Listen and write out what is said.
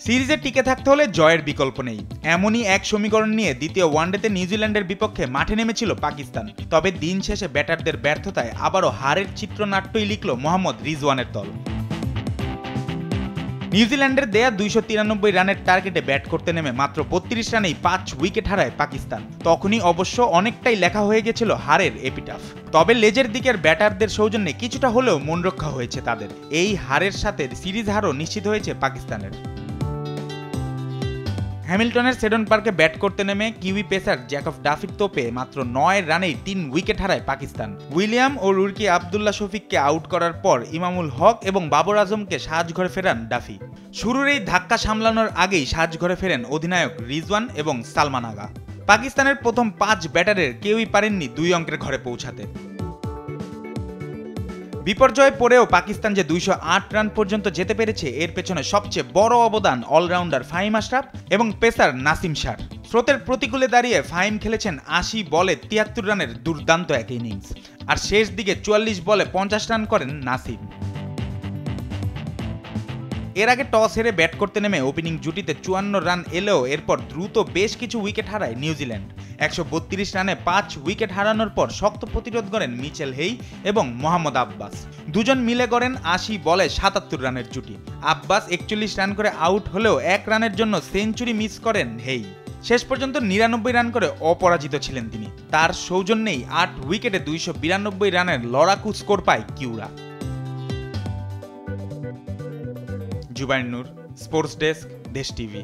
সিরিজে টিকে থাকতে হলে জয়ের বিকল্প নেই, এমনই এক সমীকরণ নিয়ে দ্বিতীয় ওয়ানডেতে নিউজিল্যান্ডের বিপক্ষে মাঠে নেমেছিল পাকিস্তান। তবে দিন শেষে ব্যাটারদের ব্যর্থতায় আবারও হারের চিত্রনাট্যই লিখল মোহাম্মদ রিজওয়ানের দল। নিউজিল্যান্ডের দেয়া 293 রানের টার্গেটে ব্যাট করতে নেমে মাত্র 32 রানেই 5 উইকেট হারায় পাকিস্তান। তখনই অবশ্য অনেকটাই লেখা হয়ে গেছিল হারের এপিটাফ। তবে লেজের দিকের ব্যাটারদের সৌজন্যে কিছুটা হলেও মন রক্ষা হয়েছে তাদের। এই হারের সাথে সিরিজ হারও নিশ্চিত হয়েছে পাকিস্তানের। হ্যামিল্টনের সেডন পার্কে ব্যাট করতে নেমে কিউই পেসার জ্যাকব ডাফির তোপে মাত্র 9 রানেই 3 উইকেট হারায় পাকিস্তান। উইলিয়াম ও রুরকি আবদুল্লাহ শফিককে আউট করার পর ইমামুল হক এবং বাবর আজমকে সাজঘরে ফেরান ডাফি। শুরুর এই ধাক্কা সামলানোর আগেই সাজঘরে ফেরেন অধিনায়ক রিজওয়ান এবং সালমান আগা। পাকিস্তানের প্রথম 5 ব্যাটারের কেউই পারেননি 2 অঙ্কের ঘরে পৌঁছাতে। বিপর্যয়ে পড়েও পাকিস্তান যে 208 রান পর্যন্ত যেতে পেরেছে এর পেছনে সবচেয়ে বড় অবদান অলরাউন্ডার ফাহিম আশরাফ এবং পেসার নাসিম শাহর। স্রোতের প্রতিকূলে দাঁড়িয়ে ফাহিম খেলেছেন 80 বলে 73 রানের দুর্দান্ত এক ইনিংস, আর শেষ দিকে 44 বলে 50 রান করেন নাসিম। এর আগে টস হেরে ব্যাট করতে নেমে ওপেনিং জুটিতে 54 রান এলেও এরপর দ্রুত বেশ কিছু উইকেট হারায় নিউজিল্যান্ড। 132 রানে 5 উইকেট হারানোর পর শক্ত প্রতিরোধ করেন মিচেল হেই এবং মোহাম্মদ আব্বাস। দুজন মিলে করেন 80 বলে 77 রানের জুটি। আব্বাস 41 রান করে আউট হলেও 1 রানের জন্য সেঞ্চুরি মিস করেন হেই। শেষ পর্যন্ত 99 রান করে অপরাজিত ছিলেন তিনি। তার সৌজন্যেই 8 উইকেটে 292 রানের লড়াকু স্কোর পায় কিউরা। জুবাইর নূর, স্পোর্টস ডেস্ক, দেশ টিভি।